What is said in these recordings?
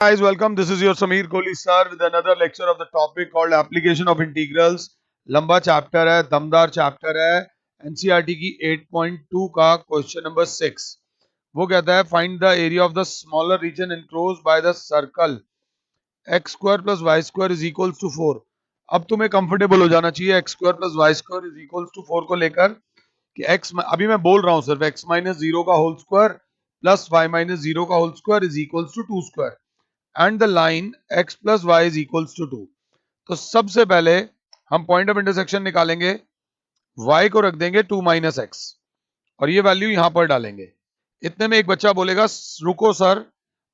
Guys, welcome. This is your Sameer Kohli sir with another lecture of the topic called application of integrals. लंबा chapter है, दमदार chapter है, NCERT की 8.2 का question number 6। वो कहता है find the area of the smaller region enclosed by the circle x square plus Y square is equals to 4। अब तुम्हें कंफर्टेबल हो जाना चाहिए x square plus Y square is equals to 4 को लेकर कि एक्स अभी मैं बोल रहा हूं सिर्फ एक्स माइनस जीरो का whole square plus Y minus zero का whole square is equals to 2 square and the line x plus Y is equals to 2। तो सबसे पहले हम पॉइंट ऑफ इंटरसेक्शन निकालेंगे, y को रख देंगे 2 माइनस एक्स और ये वैल्यू यहां पर डालेंगे। इतने में एक बच्चा बोलेगा रुको सर,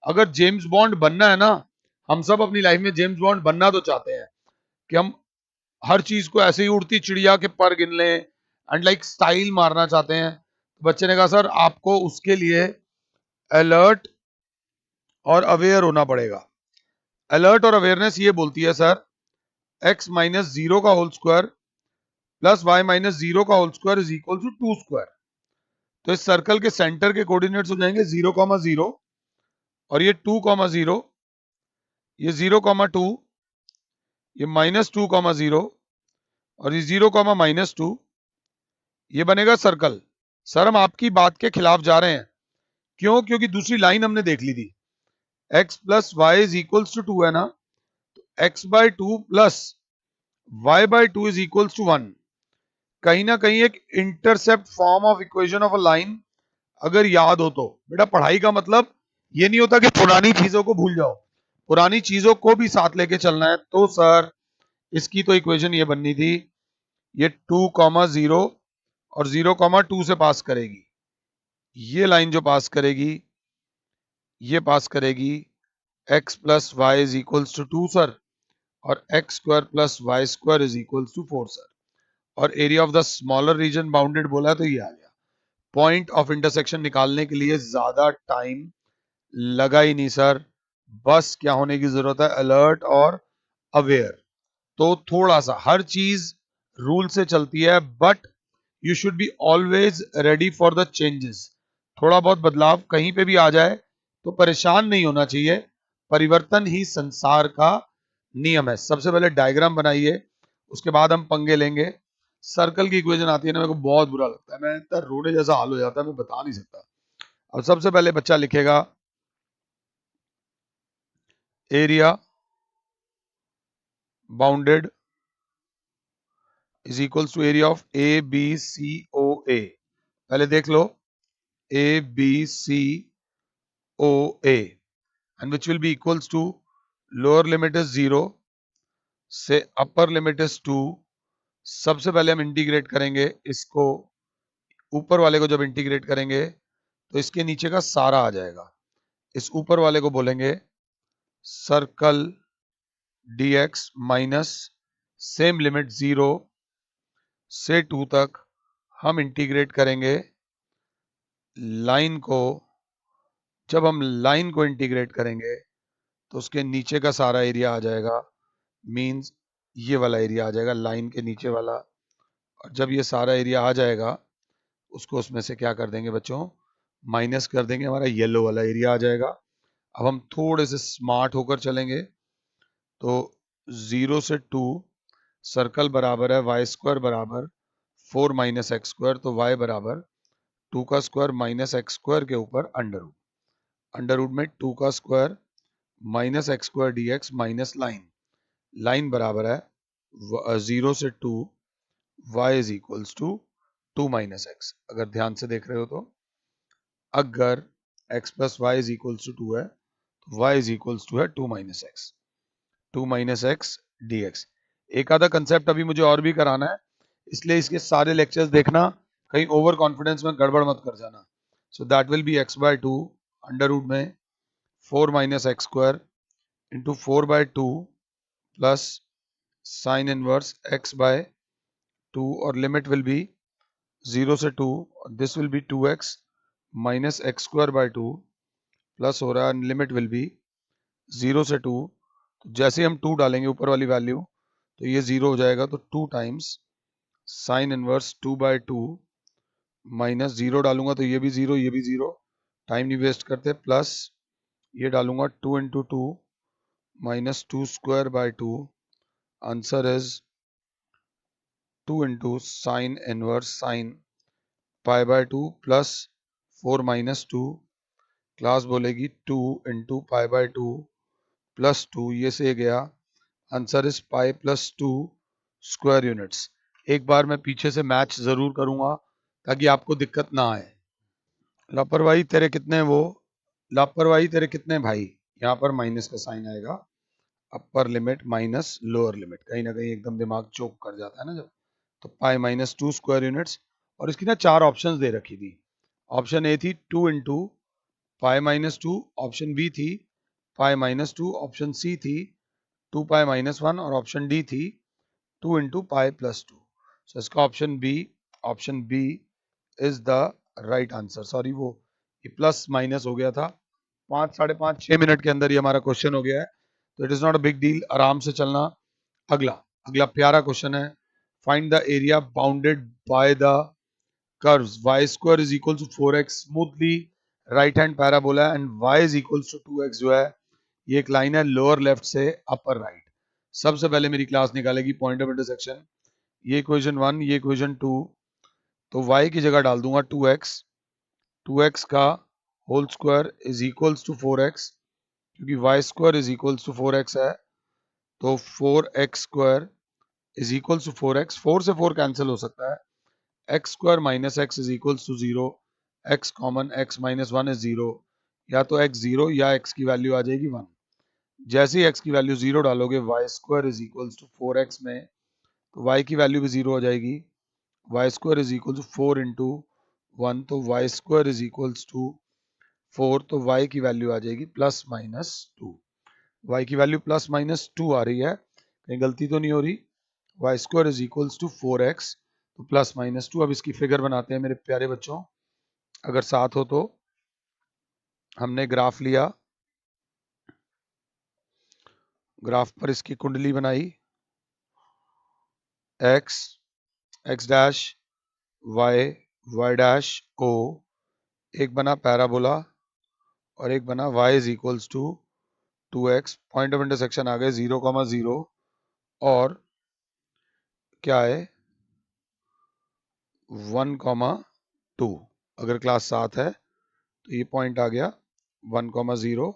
अगर जेम्स बॉन्ड बनना है ना, हम सब अपनी लाइफ में जेम्स बॉन्ड बनना तो चाहते हैं कि हम हर चीज को ऐसे ही उड़ती चिड़िया के पर गिन लें एंड लाइक स्टाइल मारना चाहते हैं। तो बच्चे ने कहा सर आपको उसके लिए अलर्ट और अवेयर होना पड़ेगा। अलर्ट और अवेयरनेस ये बोलती है सर x माइनस जीरो का whole square plus Y minus zero का whole square is equal to 2 square. तो इस सर्कल के सेंटर के कोऑर्डिनेट्स हो जाएंगे 0,0 और ये 2,0, ये 0,2, ये -2,0 और ये 0,-2। ये बनेगा सर्कल। सर हम आपकी बात के खिलाफ जा रहे हैं, क्यों? क्योंकि दूसरी लाइन हमने देख ली थी, x plus Y is equals to 2 है ना, तो x by 2 plus y by 2 is equals to 1। कहीं ना कहीं एक intercept form of equation of a line अगर याद हो तो। बेटा पढ़ाई का मतलब ये नहीं होता कि पुरानी चीजों को भूल जाओ, पुरानी चीजों को भी साथ लेके चलना है। तो सर इसकी तो इक्वेशन ये बननी थी, ये 2,0 और 0,2 से पास करेगी, ये लाइन जो पास करेगी ये पास करेगी x plus Y is equals to 2 sir, और x square plus Y square is equals to 4 sir. और area of the smaller region bounded बोला तो ये आ गया। पॉइंट ऑफ इंटरसेक्शन निकालने के लिए ज्यादा टाइम लगा ही नहीं सर, बस क्या होने की जरूरत है, अलर्ट और अवेयर। तो थोड़ा सा हर चीज रूल से चलती है, but you should be always ready for the changes. थोड़ा बहुत बदलाव कहीं पे भी आ जाए तो परेशान नहीं होना चाहिए, परिवर्तन ही संसार का नियम है। सबसे पहले डायग्राम बनाइए, उसके बाद हम पंगे लेंगे। सर्कल की इक्वेशन आती है ना, मेरे को बहुत बुरा लगता है, मैं इतना रोने जैसा हाल हो जाता है, मैं बता नहीं सकता। अब सबसे पहले बच्चा लिखेगा area bounded is equals to area of A B C O A. पहले देख लो, A B C O A and which will be equals to lower limit is 0 से अपर लिमिट इज 2। सबसे पहले हम इंटीग्रेट करेंगे इसको, ऊपर वाले को जब इंटीग्रेट करेंगे तो इसके नीचे का सारा आ जाएगा। इस ऊपर वाले को बोलेंगे circle dx minus same limit 0 से 2 तक हम इंटीग्रेट करेंगे लाइन को। जब हम लाइन को इंटीग्रेट करेंगे तो उसके नीचे का सारा एरिया आ जाएगा, मींस ये वाला एरिया आ जाएगा लाइन के नीचे वाला। और जब ये सारा एरिया आ जाएगा उसको उसमें से क्या कर देंगे बच्चों, माइनस कर देंगे, हमारा येलो वाला एरिया आ जाएगा। अब हम थोड़े से स्मार्ट होकर चलेंगे, तो 0 से 2 सर्कल बराबर है वाई स्क्वायर बराबर 4 माइनस एक्स स्क्वायर, तो वाई बराबर 2 का स्क्वायर माइनस एक्स स्क्वायर के ऊपर अंडर रूट, अंडर रूट में 2 का square minus x square d x minus line, line बराबर है 0 से 2 y is equals to 2 minus x. अगर ध्यान से देख रहे हो तो अगर x plus Y is equals to 2 है तो y इज इक्वल्स टू है 2 minus x, 2 minus x d x. एक आधा कंसेप्ट अभी मुझे और भी कराना है, इसलिए इसके सारे लेक्चर्स देखना, कहीं ओवर कॉन्फिडेंस में गड़बड़ मत कर जाना। So that will be x by 2 under root में 4 minus x square into 4 by 2 plus sine inverse x by 2 और लिमिट विल बी 0 से 2, this will be 2x minus x square by 2 plus हो रहा है लिमिट विल बी 0 से 2। तो जैसे हम 2 डालेंगे ऊपर वाली वैल्यू तो ये 0 हो जाएगा, तो 2 times sine inverse 2 by 2 minus 0 डालूंगा तो ये भी 0 ये भी 0, टाइम नहीं वेस्ट करते, प्लस ये डालूंगा 2 into two minus two square by two, answer is 2 into sine inverse sine pi by two plus 4 minus two, class बोलेगी 2 into pi by two plus 2, ये से गया, answer is pi plus 2 square units. एक बार मैं पीछे से match जरूर करूंगा ताकि आपको दिक्कत ना आए। लापरवाही तेरे कितने वो, लापरवाही तेरे कितने भाई, यहाँ पर माइनस का साइन आएगा, upper limit minus lower limit, कहीं ना कहीं एकदम दिमाग चोक कर जाता है ना जब, तो पाई माइनस टू स्क्वायर यूनिट्स। और इसकी ना चार ऑप्शंस दे रखी थी। ऑप्शन ए थी 2 into pi minus two, option B थी pi minus two, option C थी 2 पाई माइनस वन, और ऑप्शन डी थी 2 into pi plus two. So इसका option B is the right answer. Sorry, वो ये प्लस माइनस हो गया था। 5, 5.5, 6 मिनट के अंदर ये हमारा क्वेश्चन हो गया है, तो it is not a big deal, आराम से चलना। अगला अगला प्यारा क्वेश्चन है, find the area bounded by the curves y square is equal to 4x smoothly right hand parabola and y is equal to 2x। जो है ये एक लाइन है लोअर लेफ्ट से अपर राइट। सबसे पहले मेरी क्लास निकालेगी पॉइंट ऑफ इंटरसेक्शन, ये इक्वेशन 1, ये इक्वेशन 2, तो y की जगह डाल दूंगा 2x, 2x का whole square is equals to 4x, क्योंकि y square is equals to 4x है, तो 4x square is equals to 4x, 4 से 4 कैंसिल हो सकता है, x square minus x is equals to zero, x common, x minus one is zero, या तो x zero या एक्स की वैल्यू आ जाएगी 1। जैसे ही एक्स की वैल्यू जीरो डालोगे y square is equals to 4x में, तो वाई की वैल्यू भी जीरो हो जाएगी, Y square is equal to 4 into one, तो Y square is equals to 4, तो y की वैल्यू आ जाएगी प्लस माइनस टू। y की वैल्यू प्लस माइनस टू आ रही है, कहीं गलती तो नहीं हो रही। Y square is equals to 4x, तो प्लस माइनस टू। अब इसकी फिगर बनाते हैं मेरे प्यारे बच्चों, अगर साथ हो तो। हमने ग्राफ लिया, ग्राफ पर इसकी कुंडली बनाई, x, x dash, y, y dash, o, एक बना पैराबोला और एक बना y is equals to 2x। Point of intersection आ गए 0,0 और क्या है 1,2। अगर क्लास 7 है तो ये पॉइंट आ गया 1,0,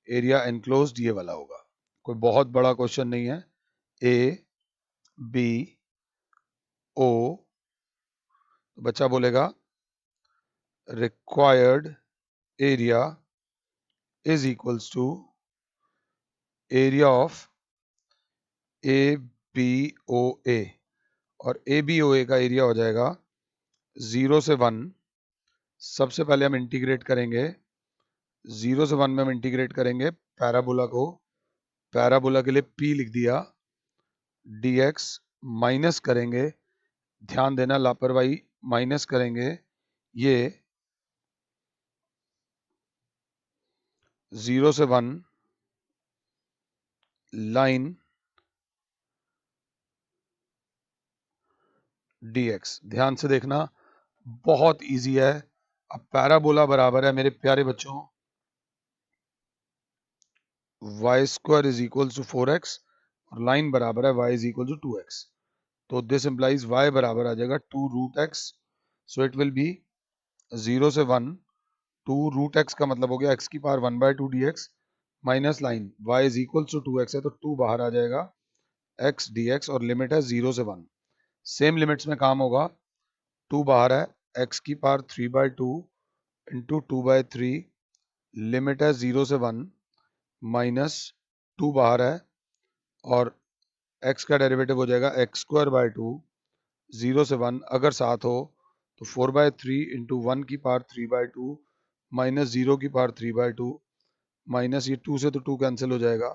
एरिया एनक्लोज्ड ये वाला होगा। कोई बहुत बड़ा क्वेश्चन नहीं है। ए बी ओ, बच्चा बोलेगा required area is equals to area of A B O A, और ए बी ओ ए का एरिया हो जाएगा 0 से 1। सबसे पहले हम इंटीग्रेट करेंगे, 0 से 1 में हम इंटीग्रेट करेंगे पैराबोला को, पैराबोला के लिए P लिख दिया, dx माइनस करेंगे, ध्यान देना लापरवाही, माइनस करेंगे ये 0 से 1 लाइन dx। ध्यान से देखना, बहुत इजी है। अब पैराबोला बराबर है मेरे प्यारे बच्चों y square is equal to 4x, और लाइन बराबर है y is equal to 2x, तो दिस इंप्लाइज y बराबर आ जाएगा 2 root x। So it will be 0 से 1, 2 रूट x का मतलब हो गया x की power 1 by 2 dx, minus line y is equal to 2x है, तो 2 बाहर आ जाएगा x dx, और लिमिट है 0 से 1। सेम लिमिट्स में काम होगा, 2 बाहर है, x की power 3 by 2 into 2 by 3, limit है 0 से 1, माइनस 2 बाहर है, और x का डेरिवेटिव हो जाएगा x स्क्वायर बाय 2, 0 से 1 अगर साथ हो तो 4 बाय 3 इंटू 1 की पावर 3 बाय 2 माइनस 0 की पावर 3 बाय 2, माइनस ये 2 से तो 2 कैंसिल हो जाएगा,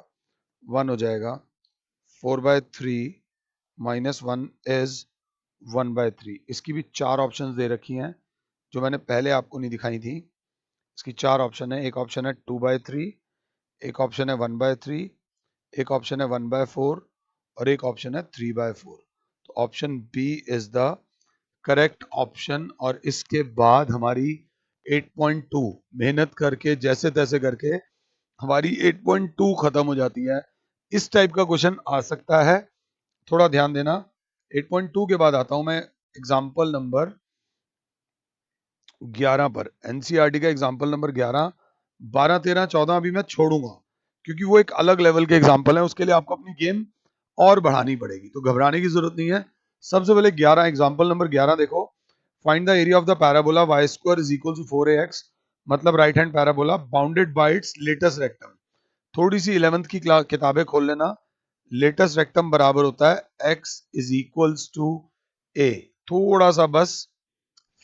1 हो जाएगा, 4 बाय 3 माइनस 1 इज 1 बाय 3। इसकी भी चार ऑप्शंस दे रखी हैं जो मैंने पहले आपको नहीं दिखाई थी। इसकी चार ऑप्शन है, एक ऑप्शन है 2 बाय 3, एक ऑप्शन है 1 बाय 3, एक ऑप्शन है 1 बाय 4, और एक ऑप्शन है 3 बाय 4। तो option B is the correct option. और इसके बाद हमारी 8.2 मेहनत करके जैसे तैसे करके हमारी 8.2 खत्म हो जाती है। इस टाइप का क्वेश्चन आ सकता है, थोड़ा ध्यान देना। 8.2 के बाद आता हूं मैं एग्जाम्पल नंबर 11 पर। एनसीईआरटी का एग्जाम्पल नंबर 11, 12, 13, 14 अभी मैं छोड़ूंगा क्योंकि वो एक अलग लेवल के एग्जाम्पल है, उसके लिए आपको अपनी गेम और बढ़ानी पड़ेगी, तो घबराने की जरूरत नहीं है। सबसे पहले 11 एग्जाम्पल नंबर 11 देखो। Find the area of the parabola y square is equal to 4ax, मतलब right hand parabola bounded by its latus rectum. थोड़ी सी 11th की किताबें खोल लेना। लेटेस्ट रेक्टम बराबर होता है x is equals to a। थोड़ा सा बस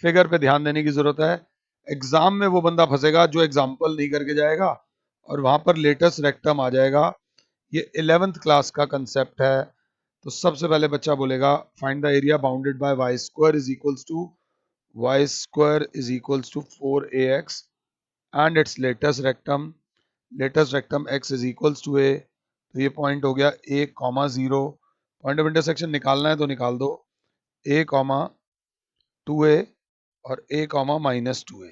फिगर पे ध्यान देने की जरूरत है। एग्जाम में वो बंदा फंसेगा जो एग्जाम्पल नहीं करके जाएगा और वहां पर लेटेस्ट रेक्टम आ जाएगा। ये 11th क्लास का कंसेप्ट है। तो सबसे पहले बच्चा बोलेगा find the area bounded by y square is equals to 4ax and its latus rectum x is equals to a। तो ये पॉइंट हो गया a comma 0। Point of intersection निकालना है तो निकाल दो, a कॉमा 2a और a कॉमा माइनस 2a।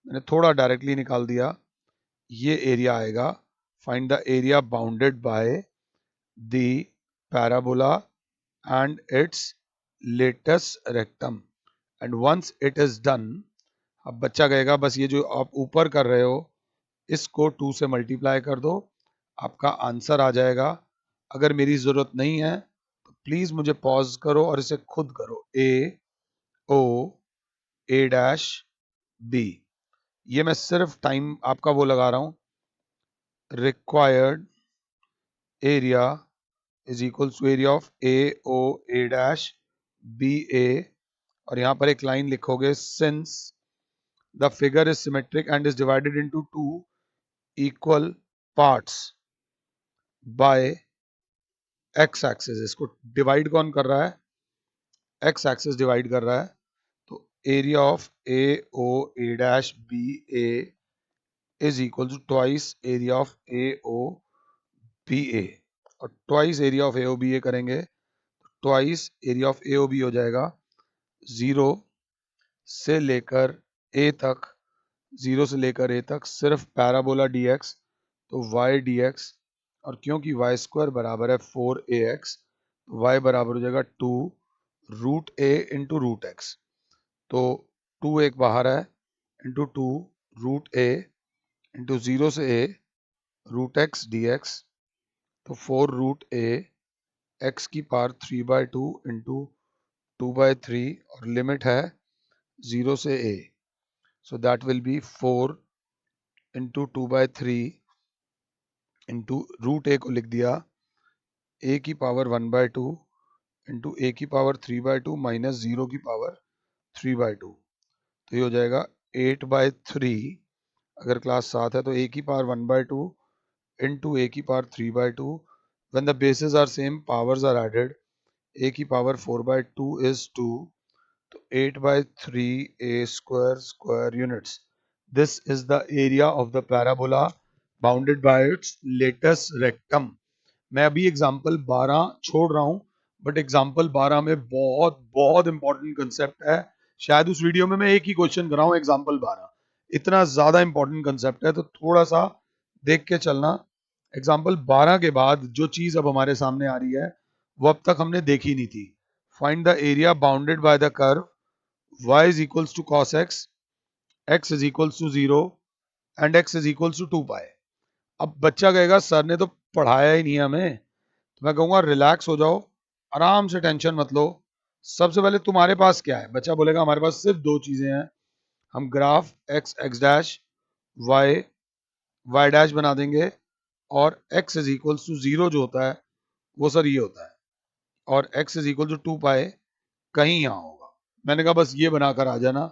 मैंने थोड़ा डायरेक्टली निकाल दिया। ये एरिया आएगा। Find the area bounded by the parabola and its latus rectum. And once it is done, अब बच्चा कहेगा बस ये जो आप ऊपर कर रहे हो इसको 2 से मल्टीप्लाई कर दो, आपका आंसर आ जाएगा। अगर मेरी जरूरत नहीं है तो प्लीज मुझे पॉज करो और इसे खुद करो। a o a dash b, ये मैं सिर्फ टाइम आपका वो लगा रहा हूं। Required area is equal to area of A O A dash B A, और यहां पर एक लाइन लिखोगे since the figure is symmetric and is divided into two equal parts by x axis. इसको डिवाइड कौन कर रहा है? एक्स एक्सिस डिवाइड कर रहा है। तो area of A O A dash B A is equal to twice area of A O B A, और twice area of A O B A करेंगे, twice area of A O B हो जाएगा 0 से लेकर ए तक, 0 से लेकर ए तक सिर्फ पैराबोला dx, तो y dx, और क्योंकि y स्क्वायर बराबर है 4ax, तो y बराबर हो जाएगा 2 root a into root x. तो 2 एक बाहर है इंटू 2 रूट a इंटू 0 से a रूट एक्स dx, तो 4 रूट a x की पावर 3/2 इंटू 2/3, और लिमिट है 0 से a, so that will be 4 into 2/3 into root a को लिख दिया a की पावर 1/2 इंटू a की पावर 3/2 माइनस 0 की पावर 3/2। तो ये हो जाएगा 8/3। अगर क्लास 7 है तो a की पावर 1/2 इंटू a की power 3/2। when the bases are same, powers are added, a की पावर 4/2 is 2, तो 8/3 a square square units. This is the area of the parabola bounded by its latest rectum. मैं अभी example 12 छोड़ रहा हूं, but example 12 में बहुत बहुत इंपॉर्टेंट कंसेप्ट है। शायद उस वीडियो में मैं एक ही क्वेश्चन कराऊं एग्जाम्पल 12, इतना ज्यादा इंपॉर्टेंट कंसेप्ट है, तो थोड़ा सा देख के चलना। एग्जाम्पल 12 के बाद जो चीज अब हमारे सामने आ रही है वो अब तक हमने देखी नहीं थी। Find the area bounded by the curve y is equals to cos x is equals to 0 and x is equals to 2 pi। अब बच्चा कहेगा सर ने तो पढ़ाया ही नहीं हमें, तो मैं कहूंगा रिलैक्स हो जाओ, आराम से, टेंशन मत लो। सबसे पहले तुम्हारे पास क्या है? बच्चा बोलेगा हमारे पास सिर्फ दो चीजें हैं। हम graph x x dash y y dash बना देंगे, और x इज इक्वल्स टू 0 जो होता है वो सर ये होता है, और x इज इक्वल टू 2 पाई कहीं यहाँ होगा। मैंने कहा बस ये बनाकर आ जाना,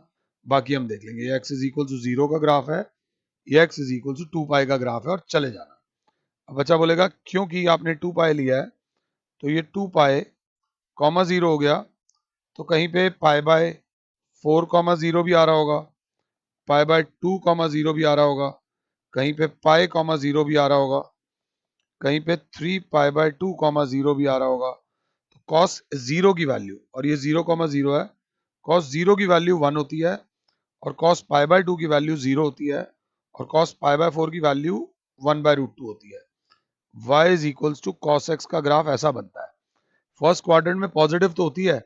बाकी हम देख लेंगे। ये x इज इक्वल टू 0 का ग्राफ है, ये x इज इक्वल टू 2 पाई का ग्राफ है, और चले जाना। अब बच्चा बोलेगा क्योंकि आपने 2 पाई लिया है तो ये 2 पाई कॉमा 0 हो गया, तो कहीं पे पाई बाय 4 कॉमा 0 भी आ रहा होगा, पाई बाय 2 कॉमा 0 भी आ रहा होगा, कहीं पे पाई कॉमा 0 भी आ रहा होगा, कहीं पे 3 पाई बाय 2 कॉमा 0 भी आ रहा होगा। तो कॉस 0 की वैल्यू, और ये 0 कॉमा 0 है, कॉस 0 की वैल्यू 1 होती है, और कॉस पाई बाय 2 की वैल्यू 0 होती है, और कॉस पाई बाय 4 की वैल्यू 1/√2 होती है। y is equals to cos x का ग्राफ ऐसा बनता है। फर्स्ट क्वाड्रेंट में पॉजिटिव तो होती है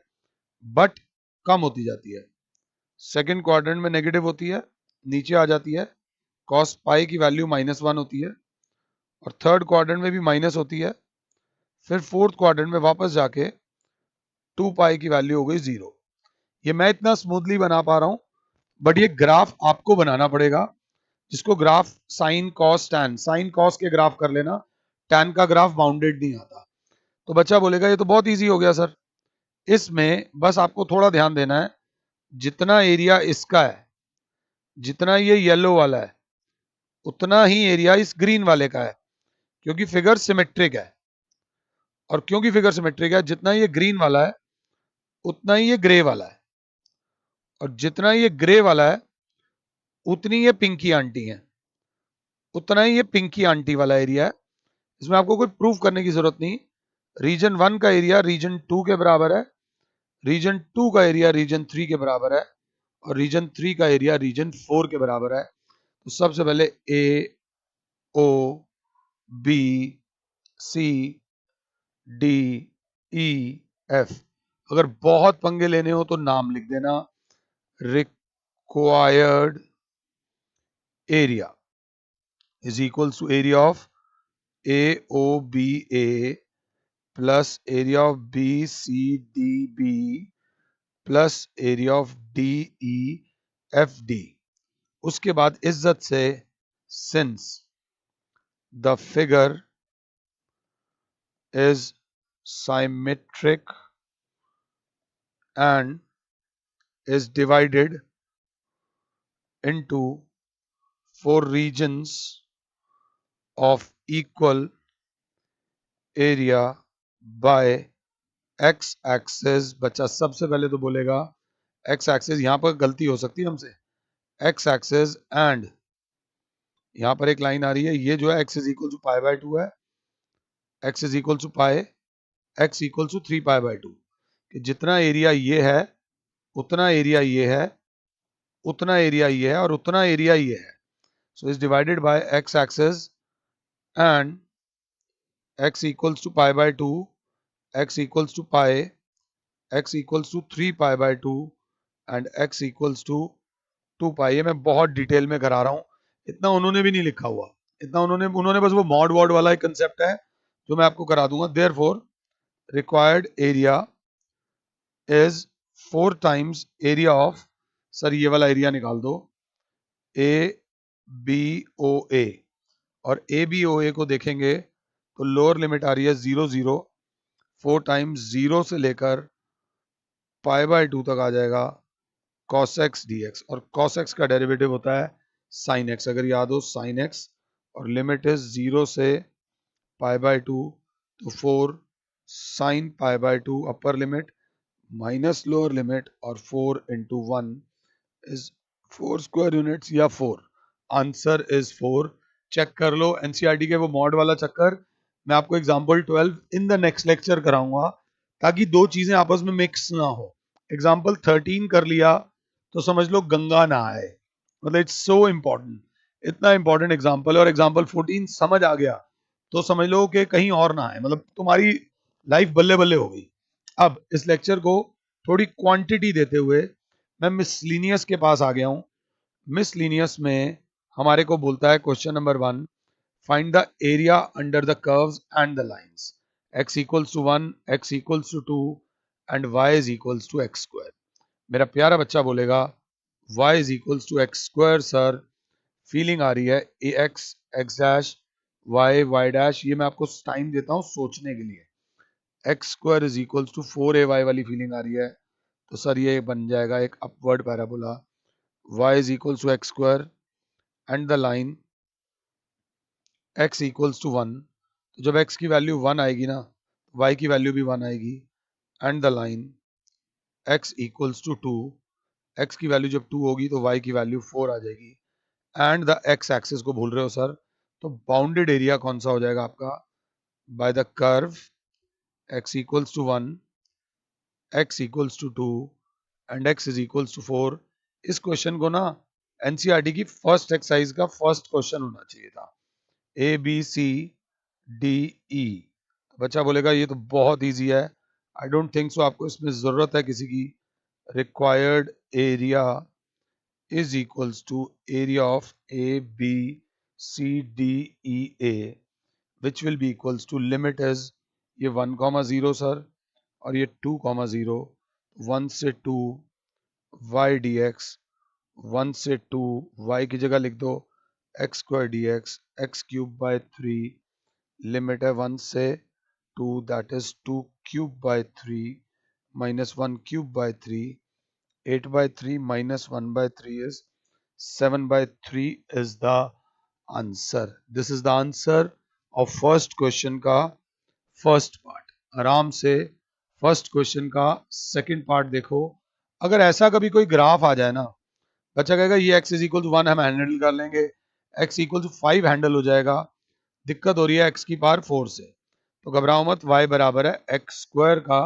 बट कम होती जाती है, सेकंड क्वाड्रेंट में नेगेटिव होती है, नीचे आ जाती है, cos पाई की वैल्यू -1 होती है, और थर्ड क्वाड्रेंट में भी माइनस होती है, फिर फोर्थ क्वाड्रेंट में वापस जाके 2 पाई की वैल्यू हो गई 0। ये मैं इतना स्मूथली बना पा रहा हूं, बट ये ग्राफ आपको बनाना पड़ेगा, जिसको graph sine cos tan, sine cos के ग्राफ कर लेना, टैन का ग्राफ बाउंडेड नहीं आता। तो बच्चा बोलेगा ये तो बहुत इजी हो गया सर। इसमें बस आपको थोड़ा ध्यान देना है, जितना एरिया इसका है, जितना ये येलो वाला है, उतना ही एरिया इस ग्रीन वाले का है, क्योंकि फिगर सिमेट्रिक है। और क्योंकि फिगर सिमेट्रिक है, जितना ये ग्रीन वाला है उतना ही ये ग्रे वाला है, और जितना ये ग्रे वाला है उतनी ये पिंकी आंटी है, उतना ही ये पिंकी आंटी वाला एरिया है। इसमें आपको कोई प्रूफ करने की जरूरत नहीं। रीजन 1 का एरिया रीजन 2 के बराबर है, रीजन 2 का एरिया रीजन 3 के बराबर है, और रीजन 3 का एरिया रीजन 4 के बराबर है। तो सबसे पहले A, O, B, C, D, E, F. अगर बहुत पंगे लेने हो तो नाम लिख देना। Required area is equals to area of A O B A plus area of B C D B plus area of D E F D. उसके बाद इज्जत से since the figure is symmetric and is divided into 4 regions of equal area by x axis। बच्चा सबसे पहले तो बोलेगा x axis, यहां पर गलती हो सकती है हमसे, x axis and यहां पर एक लाइन आ रही है, ये जो है x is equal to pi by 2 है, x is equal to pi, x equal to 3 pi by 2, कि जितना एरिया ये है उतना एरिया ये है, उतना एरिया ये है, और उतना एरिया ये है। So is divided by x axis and x equals to pi by 2, x equals to pi, x equals to 3 pi by 2 and x equals to 2 pi। ये मैं बहुत डिटेल में करा रहा हूँ, इतना उन्होंने भी नहीं लिखा हुआ, इतना उन्होंने बस वो मॉड वॉड वाला एक कंसेप्ट है जो मैं आपको करा दूंगा। Therefore required area is 4 times area of, sir ये वाला एरिया निकाल दो, ए बी ओ ए, और ए बी ओ ए को देखेंगे तो लोअर लिमिट आ रही है 0 0, 4 टाइम्स 0 से लेकर पाई बाय 2 तक आ जाएगा cos x dx, और cos x का डेरिवेटिव होता है sin x, अगर याद हो sin x, और लिमिट इज 0 से पाई बाय 2, तो 4 sin pi by 2 upper limit minus lower limit, और 4 इंटू 1 इज 4 स्क्वायर यूनिट्स या 4। Answer is 4। चेक कर लो एनसीईआरटी के वो मॉड वाला चक्कर, मैं आपको example 12 in the next lecture कराऊंगा, ताकि दो चीजें आपस में मिक्स ना हो। एग्जांपल 13 कर लिया तो समझ लो गंगा ना आए, मतलब इट्स सो इंपॉर्टेंट, इतना इंपॉर्टेंट एग्जांपल है। और एग्जांपल 14 समझ आ गया तो समझ लो कि कहीं और ना आए, मतलब तुम्हारी लाइफ बल्ले बल्ले हो गई। अब इस लेक्चर को थोड़ी क्वांटिटी देते हुए मैं मिसलिनियस के पास आ गया हूं। मिसलिनियस में हमारे को बोलता है question number 1, find the area under the curves and the lines, x equals to 1, x equals to 2 and y is equals to x square. मेरा प्यारा बच्चा बोलेगा y is equals to x square. Sir feeling आ रही है A X x dash Y Y dash, ये मैं आपको टाइम देता हूं सोचने के लिए। X square is equals to 4ay वाली फीलिंग आ रही है, तो सर ये बन जाएगा एक upward parabola, y is equals to x square and the line x equals to 1। तो जब x की वैल्यू 1 आएगी ना, y की वैल्यू भी 1 आएगी, and the line x equals to 2, x की वैल्यू जब 2 होगी तो y की वैल्यू 4 आ जाएगी, एंड द x एक्सिस को भूल रहे हो सर, तो बाउंडेड एरिया कौन सा हो जाएगा आपका, bye the curve x equals to 1, x equals to 2 and x is equals to 4। इस क्वेश्चन को ना एनसीईआरटी की फर्स्ट एक्सरसाइज का फर्स्ट क्वेश्चन होना चाहिए था। ABCDE। बच्चा बोलेगा ये तो बहुत इजी है, आई डोंट थिंक सो, आपको इसमें जरूरत है किसी की। Required area is equals to area of ABCDEA, which will be equals to limit is ये 1,0 सर, और ये 2,0, 1 से 2 y dx, 1 से 2 y की जगह लिख दो x square dx, x cube by 3, limit है 1 से 2, that is 2 cube by 3 minus 1 cube by 3, 8 by 3 minus 1 by 3 is 7 by 3 is the answer. This is the answer of first question का first part. आराम से first question का second part देखो। अगर ऐसा कभी कोई ग्राफ आ जाए ना, बच्चा कहेगा ये x इज इक्वल टू 1 हम हैंडल कर लेंगे, x इक्वल टू 5 हैंडल हो जाएगा, दिक्कत हो रही है x की पावर 4 से, तो घबराओ मत, y बराबर है x स्क्वायर का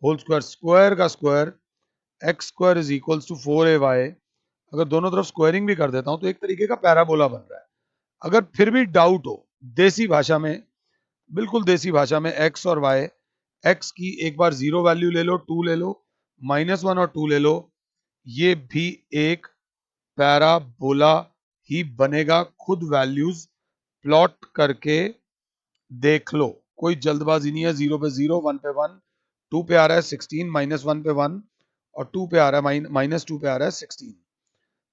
होल स्क्वायर, स्क्वायर का square, x square is equals to 4ay। अगर दोनों तरफ स्क्वायरिंग भी कर देता हूं तो एक तरीके का पैराबोला बन रहा है। अगर फिर भी डाउट हो, देसी भाषा में, बिल्कुल देसी भाषा में, एक्स और वाई, एक्स की एक बार 0 वैल्यू ले लो, 2 ले लो, -1 और 2 ले लो, ये भी एक पैराबोला ही बनेगा। खुद वैल्यूज प्लॉट करके देख लो, कोई जल्दबाजी नहीं है। 0 पे 0, 1 पे 1, 2 पे आ रहा है 16, -1 पे 1, और 2 पे आ रहा है -2 पे आ रहा है 16।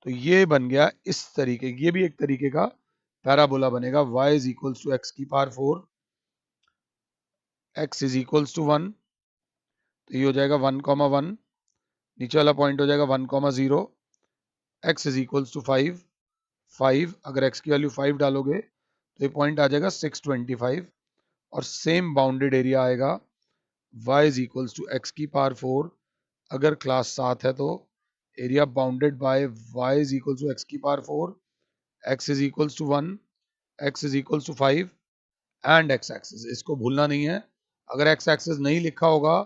तो ये बन गया इस तरीके, ये भी एक तरीके का पैराबोला बनेगा। y is equals to x की power 4, x is equals to 1, तो ये हो जाएगा 1,1, नीचे वाला पॉइंट हो जाएगा 1,0, x इज इक्वल्स टू 5, 5 अगर x की वैल्यू 5 डालोगे तो ये पॉइंट आ जाएगा 625, और सेम बाउंडेड एरिया आएगा y is equals to x की पावर 4, अगर क्लास 7 है तो area bounded by y is equals to x की power 4, x is equals to 1, x is equals to 5 and x axis, इसको भूलना नहीं है। अगर x एक्सिस नहीं लिखा होगा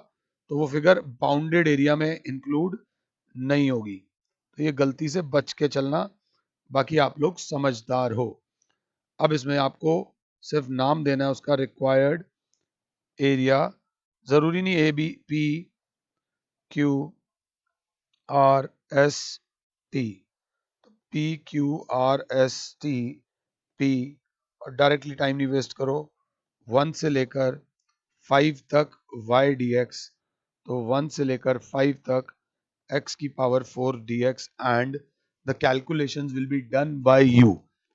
तो वो फिगर बाउंडेड एरिया में इंक्लूड नहीं होगी, तो ये गलती से बच के चलना, बाकी आप लोग समझदार हो। अब इसमें आपको सिर्फ नाम देना है उसका, रिक्वायर्ड एरिया, जरूरी नहीं A B P Q R S T, P Q R S T P, और डायरेक्टली टाइम नहीं वेस्ट करो, 1 से लेकर 5 तक y dx, तो 1 से लेकर 5 तक x की power 4 dx, and the calculations will be done by you.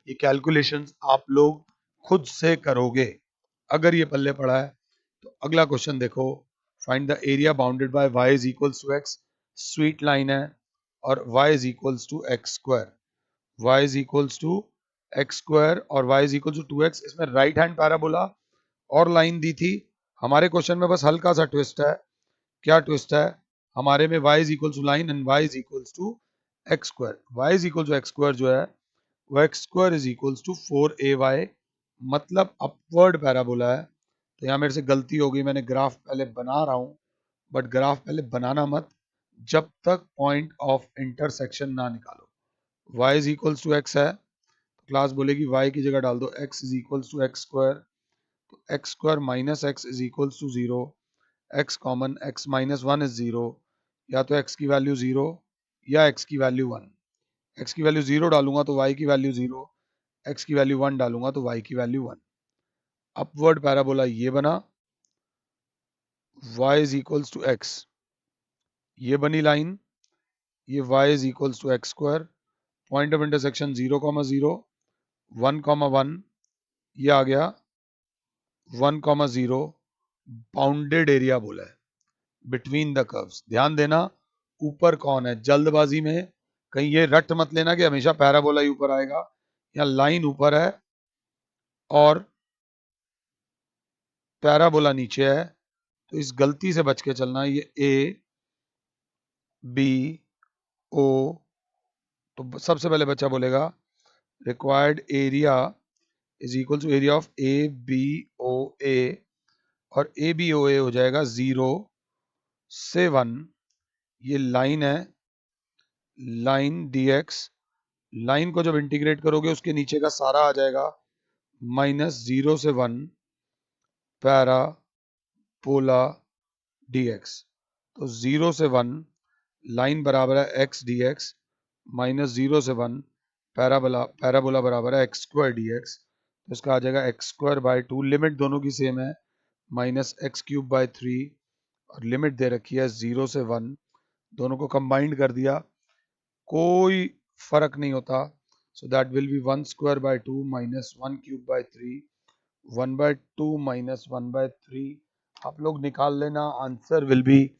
ये कैलकुलेशंस आप लोग खुद से करोगे। अगर ये पल्ले पड़ा है तो अगला क्वेश्चन देखो, find the area bounded by y is equals to x, straight line है, और y is equals to x square, y is equals to x square और y is equals to 2x। इसमें राइट हैंड पैराबोला और line दी थी। हमारे question में बस हल्का सा ट्विस्ट है। क्या ट्विस्ट है? हमारे में y is equals to line and y is equals to x square. y is equal to x square जो है वो x square is equals to 4ay, मतलब अपवर्ड पैराबोला है। तो यहाँ मेरे से गलती हो गई, मैंने ग्राफ पहले बना रहा हूँ, बट ग्राफ पहले बनाना मत जब तक पॉइंट ऑफ इंटरसेक्शन ना निकालो। y is equals to x है, क्लास बोलेगी y की जगह डाल दो x is equals to x square, तो x square minus x is equals to 0, x common, x minus 1 is 0, या तो x की वैल्यू 0 या x की वैल्यू 1। x की वैल्यू 0 डालूंगा तो y की वैल्यू 0, x की वैल्यू 1 डालूंगा तो y की वैल्यू 1। अपवर्ड पैराबोला ये बना, y is equals to x, ये बनी लाइन, ये y is equals to x square, point of intersection 0,0, 1,1, ये आ गया 1,0, बाउंडेड एरिया बोला है बिटवीन द कर्व्स। ध्यान देना ऊपर कौन है, जल्दबाजी में कहीं ये रट मत लेना कि हमेशा पैराबोला ही ऊपर आएगा। यहाँ लाइन ऊपर है और पैराबोला नीचे है, तो इस गलती से बच के चलना। ये ए बी ओ, तो सबसे पहले बच्चा बोलेगा required area is equal to area of A B O A, और ए बी ओ ए हो जाएगा 0 से 1, ये लाइन है, लाइन dx, लाइन को जब इंटीग्रेट करोगे उसके नीचे का सारा आ जाएगा -0 से 1 पैराबोला dx। तो 0 से 1 लाइन बराबर है x dx, -0 से 1 पैराबोला बराबर है x स्क्वायर dx। तो इसका आ जाएगा x स्क्वायर बाय 2, लिमिट दोनों की सेम है, -x³ बाय 3, और लिमिट दे रखी है 0 से 1, दोनों को कंबाइंड कर दिया, कोई फर्क नहीं होता। So that will be 1 square by 2 -1³ by 3, 1/2 -1/3। आप लोग निकाल लेना, आंसर विल बी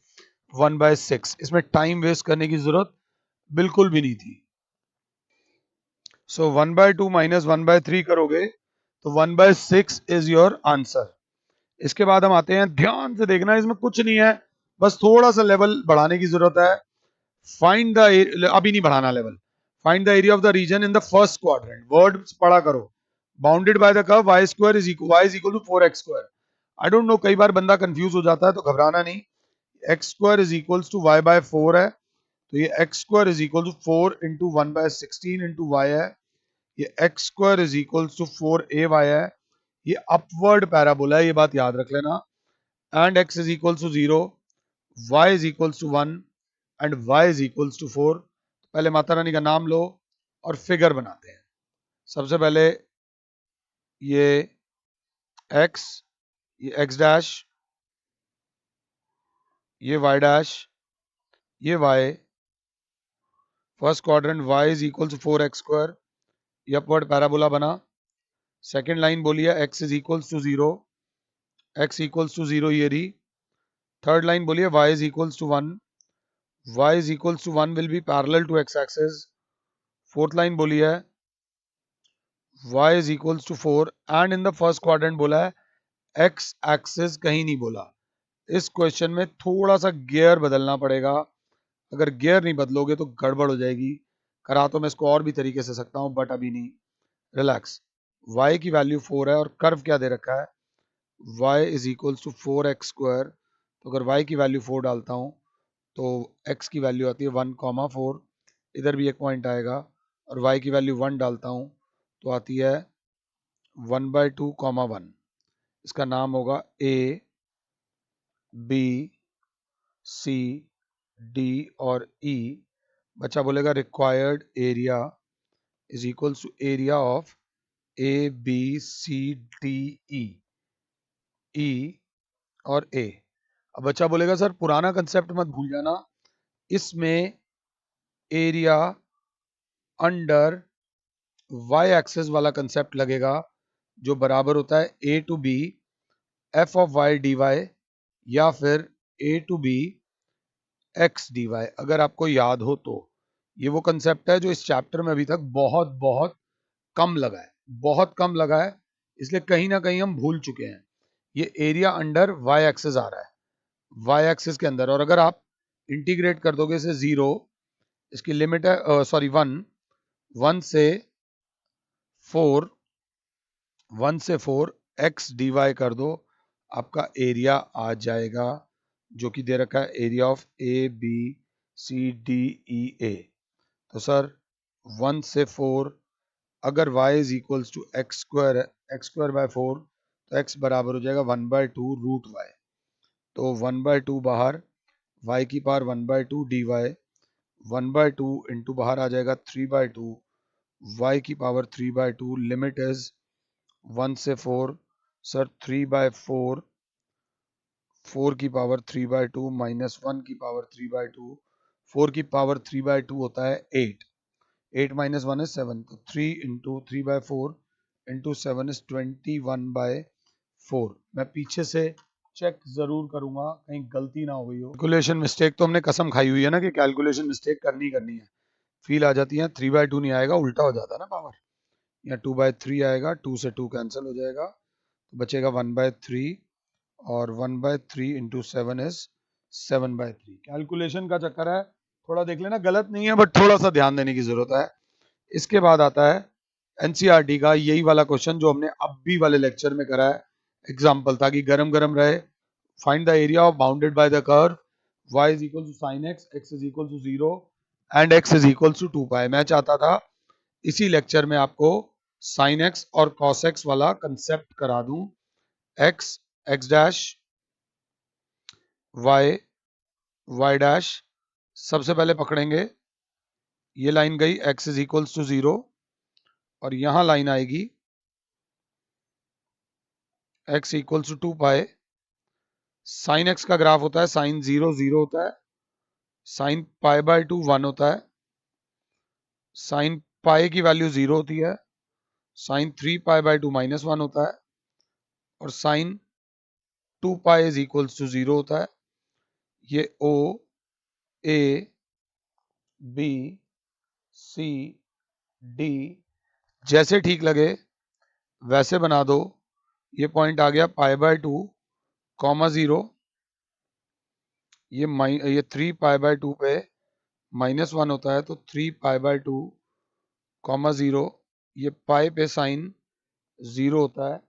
1/6। इसमें टाइम वेस्ट करने की जरूरत बिल्कुल भी नहीं थी। सो 1/2 -1/3 करोगे तो 1/6 इज योर आंसर। इसके बाद हम आते हैं, ध्यान से देखना, इसमें कुछ नहीं है, बस थोड़ा सा लेवल बढ़ाने की जरूरत है। फाइंड द, अभी नहीं बढ़ाना level, find the area of the region in the first quadrant. Word पढ़ा करो, bounded by the curve y square is equal to 4x square. I don't know, कई बार बंदा कंफ्यूज हो जाता है, तो घबराना नहीं। x square is equal to y by 4 है, तो ये x square is equal to 4 into 1/16 into y है। ये x square is equal to 4ay है। ये अपवर्ड पैराबोला है, ये बात याद रख लेना। And x is equal to 0, y is equal to 1 and y is equal to 4। पहले माता रानी का नाम लो और फिगर बनाते हैं। सबसे पहले ये x, ये x डैश, ये y डैश, ये y, first quadrant y is equal to 4x square, ये अपवर्ड पैराबोला बना। सेकेंड लाइन बोलिए x is equal to 0, x equals to 0 ये रही। थर्ड लाइन बोलिए y is equals to 1, y is equals to 1 will be parallel to x axis. Fourth line बोलिए y is equals to 4 and in the first quadrant बोला है x axis, कहीं नहीं बोला। इस क्वेश्चन में थोड़ा सा गियर बदलना पड़ेगा, अगर गियर नहीं बदलोगे तो गड़बड़ हो जाएगी। करा तो मैं इसको और भी तरीके से सकता हूं, बट अभी नहीं, रिलैक्स। y की वैल्यू 4 है और कर्व क्या दे रखा है, y is equals to 4x square. तो अगर y की वैल्यू 4 डालता हूं तो x की वैल्यू आती है 1,4, इधर भी एक पॉइंट आएगा, और y की वैल्यू 1 डालता हूं तो आती है 1/2,1। इसका नाम होगा A, B, C, D और E। बच्चा बोलेगा required area is equals to area of A, B, C, D, E और A। अब बच्चा बोलेगा सर पुराना कंसेप्ट मत भूल जाना, इसमें एरिया अंडर y एक्सिस वाला कंसेप्ट लगेगा, जो बराबर होता है a to b f of y dy, या फिर a to b x dy। अगर आपको याद हो तो ये वो कंसेप्ट है जो इस चैप्टर में अभी तक बहुत बहुत कम लगा है, बहुत कम लगा है, इसलिए कहीं ना कहीं हम भूल चुके हैं। ये एरिया अंडर y एक्सिस आ रहा है, y एक्सिस के अंदर, और अगर आप इंटीग्रेट कर दोगे इसे 0, इसकी लिमिट है सॉरी 1 से 4, 1 से 4 x dy कर दो, आपका एरिया आ जाएगा, जो कि दे रखा है area of A B C D E A. तो सर 1 से 4, अगर y is equals to x square by 4, तो x बराबर हो जाएगा 1/2 रूट y। तो 1/2 बाहर, y की पावर 1/2 dy, 1/2 इंटू बाहर आ जाएगा 3/2, y की पावर 3/2, लिमिट इज 1 से 4, सर 3/4, 4 की पावर 3/2 -1 की पावर 3/2, 4 की पावर 3/2 होता है 8, 8 - 1 is 7, तो 3 इंटू 3/4 इंटू 7 is 21/4। मैं पीछे से चेक जरूर करूंगा कहीं गलती ना हो गई हो। कैलकुलेशन मिस्टेक तो हमने कसम खाई हुई है ना कि कैलकुलेशन मिस्टेक करनी है, फील आ जाती है। 3/2 नहीं आएगा, उल्टा हो जाता है ना पावर, या 2/3 आएगा, 2 से 2 कैंसिल हो जाएगा, तो बचेगा 1/3, और 1/3 इंटू 7 इज 7/3। कैलकुलेशन का चक्कर है, थोड़ा देख लेना, गलत नहीं है बट थोड़ा सा ध्यान देने की जरूरत है। इसके बाद आता है एनसीईआरटी का यही वाला क्वेश्चन जो हमने अभी वाले लेक्चर में करा है, एग्जाम्पल, ताकि गरम गरम रहे। Find the area of bounded by the curve y is equal to sin x, x is equal to 0 and x is equal to 2 pi. मैं चाहता था इसी लेक्चर में आपको साइन एक्स और कॉस एक्स वाला कंसेप्ट करा दूं। X x dash, Y Y dash, सबसे पहले पकड़ेंगे, ये लाइन गई x इज इक्वल्स टू 0 और यहां लाइन आएगी x equals to 2 pi. Sine x का ग्राफ होता है साइन 0 0 होता है, साइन पाई बाय 2 1 होता है, साइन पाई की वैल्यू 0 होती है, साइन 3 पाई बाय 2 -1 होता है और sine 2 pi is equals to 0 होता है। ये ओ ए बी सी डी जैसे ठीक लगे वैसे बना दो। ये पॉइंट आ गया पाई बाय 2 कॉमा 0, ये 3 पाई बाय 2 पे -1 होता है तो 3 पाई बाय 2 कॉमा 0, ये पाई पे साइन 0 होता है।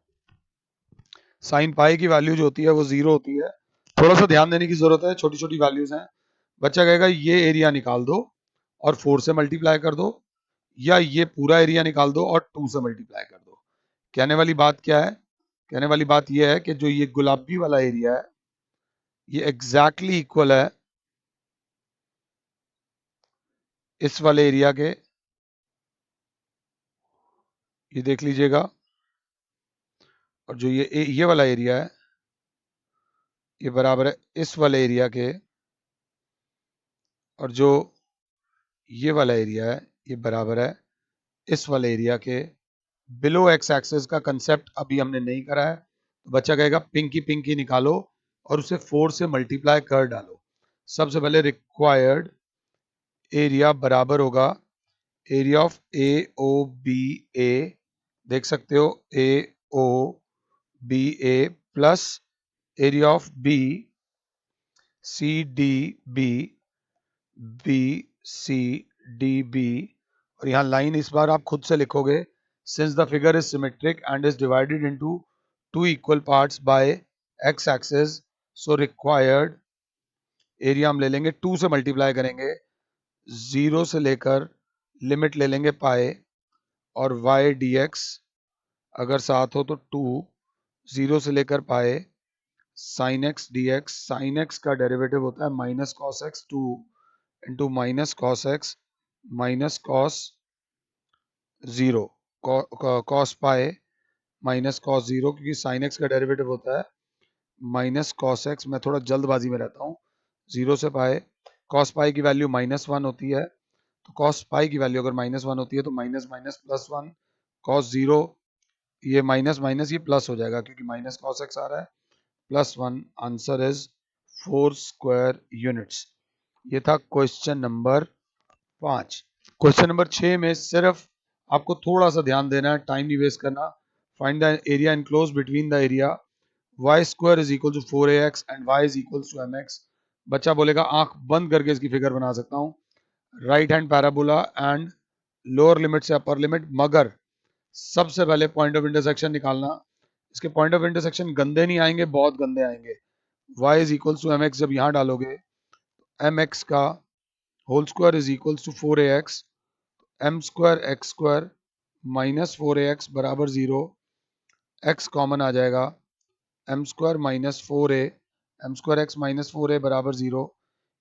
साइन पाई की वैल्यू जो होती है वो 0 होती है। थोड़ा सा ध्यान देने की जरूरत है, छोटी छोटी वैल्यूज हैं। बच्चा कहेगा ये एरिया निकाल दो और 4 से मल्टीप्लाई कर दो, या ये पूरा एरिया निकाल दो और 2 से मल्टीप्लाई कर दो। कहने वाली बात क्या है? कहने वाली बात यह है कि जो ये गुलाबी वाला एरिया है ये एग्जैक्टली इक्वल है इस वाले एरिया के, ये देख लीजिएगा। और जो ये वाला एरिया है ये बराबर है इस वाले एरिया के, और जो ये वाला एरिया है ये बराबर है इस वाले एरिया के। बिलो एक्स एक्सिस का कंसेप्ट अभी हमने नहीं करा है, तो बच्चा कहेगा पिंकी पिंकी निकालो और उसे 4 से मल्टीप्लाई कर डालो। सबसे पहले रिक्वायर्ड एरिया बराबर होगा area of A O B A, देख सकते हो A O B A plus area of B C D B B C D B, और यहाँ लाइन इस बार आप खुद से लिखोगे। Since the figure is symmetric and is divided into 2 equal parts by x axis, so required area हम ले लेंगे 2 से मल्टीप्लाई करेंगे, 0 से लेकर लिमिट ले लेंगे पाए, और y dx अगर साथ हो तो 2, 0 से लेकर पाए sine x d x, sign x का डेरिवेटिव होता है minus cos x 2 into minus cos x minus cos 0, cos pi minus cos 0, क्योंकि साइन एक्स का डेरिवेटिव होता है माइनस कॉस एक्स। मैं थोड़ा जल्दबाजी में रहता हूँ। 0 से पाए, कॉस पाई की वैल्यू -1 होती है, तो कॉस पाई की वैल्यू अगर -1 होती है तो माइनस माइनस प्लस 1, कॉस 0, ये माइनस माइनस ये प्लस हो जाएगा क्योंकि माइनस कॉस एक्स आ रहा है, +1। Answer is 4 square units. ये था क्वेश्चन नंबर 5। क्वेश्चन नंबर 6 में सिर्फ आपको थोड़ा सा ध्यान देना है, टाइम नहीं वेस्ट करना। Find the area enclose between the area y square is equal to 4ax and y is equal to mx। बच्चा बोलेगा आंख बंद करके इसकी फिगर बना सकता हूँ। Right hand parabola and lower limit से अपर लिमिट, मगर सबसे पहले पॉइंट ऑफ इंटरसेक्शन निकालना। इसके पॉइंट ऑफ इंटरसेक्शन गंदे नहीं आएंगे, बहुत गंदे आएंगे। y is equal to mx जब यहाँ डालोगे, mx का whole square is equal to 4ax, m square x square minus 4ax बराबर 0, x कॉमन आ जाएगा, m square minus 4a, m square x minus 4a बराबर 0,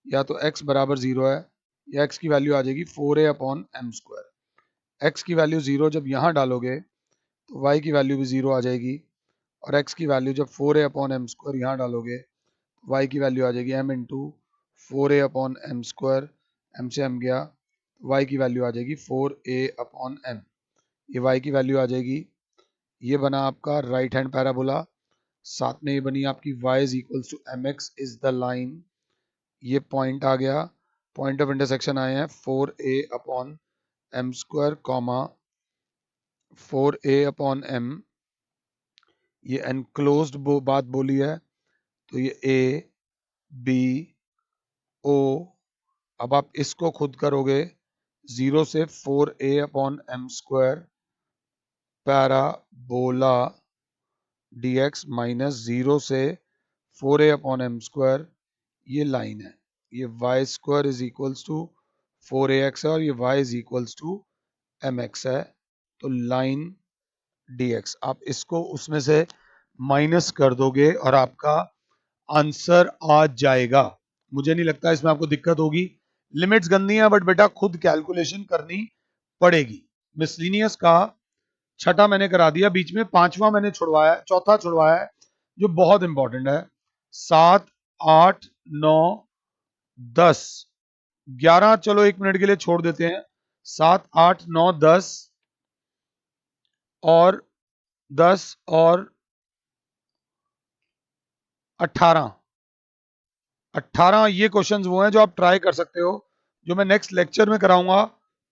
या तो x बराबर 0 है या x की वैल्यू आ जाएगी 4a upon m square. x की वैल्यू 0 जब यहाँ डालोगे तो y की वैल्यू भी 0 आ जाएगी, और x की वैल्यू जब 4a अपॉन m स्क्वायर यहाँ डालोगे तो y की वैल्यू आ जाएगी m into 4a upon m square, m से m गया, y की वैल्यू आ जाएगी 4a अपॉन m, ये y की वैल्यू आ जाएगी। ये बना आपका राइट हैंड पैराबोला, साथ में ये बनी आपकी y is equal to mx is the line. ये पॉइंट आ गया, पॉइंट ऑफ इंटरसेक्शन आए हैं 4a upon m square comma 4a upon m, ये एनक्लोज्ड बात बोली है तो ये a b o, अब आप इसको खुद करोगे 0 से 4a upon m square parabola dx minus 0 से 4a अपॉन m स्क्वायर, ये लाइन है। ये y square is equals to 4ax है और ये y is equals to mx है। तो लाइन dx। आप इसको उसमें से माइनस कर दोगे और आपका आंसर आ जाएगा। मुझे नहीं लगता इसमें आपको दिक्कत होगी। लिमिट्स गंदी है बट बेटा खुद कैलकुलेशन करनी पड़ेगी। मिसलिनियस का छठा मैंने करा दिया, बीच में पांचवा मैंने छुड़वाया, चौथा छुड़वाया है जो बहुत इंपॉर्टेंट है। 7, 8, 9, 10, 11, चलो 1 मिनट के लिए छोड़ देते हैं। 7, 8, 9, 10 और 10 और 18। 18 ये क्वेश्चंस वो हैं जो आप ट्राई कर सकते हो। जो मैं नेक्स्ट लेक्चर में कराऊंगा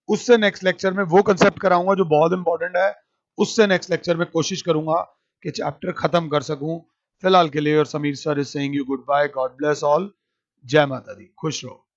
उससे नेक्स्ट लेक्चर में वो कंसेप्ट कराऊंगा जो बहुत इंपॉर्टेंट है। उससे नेक्स्ट लेक्चर में कोशिश करूंगा कि चैप्टर खत्म कर सकूं। फिलहाल के लिए और Sameer sir is saying you good bye, God bless all, जय माता दी, खुश रहो।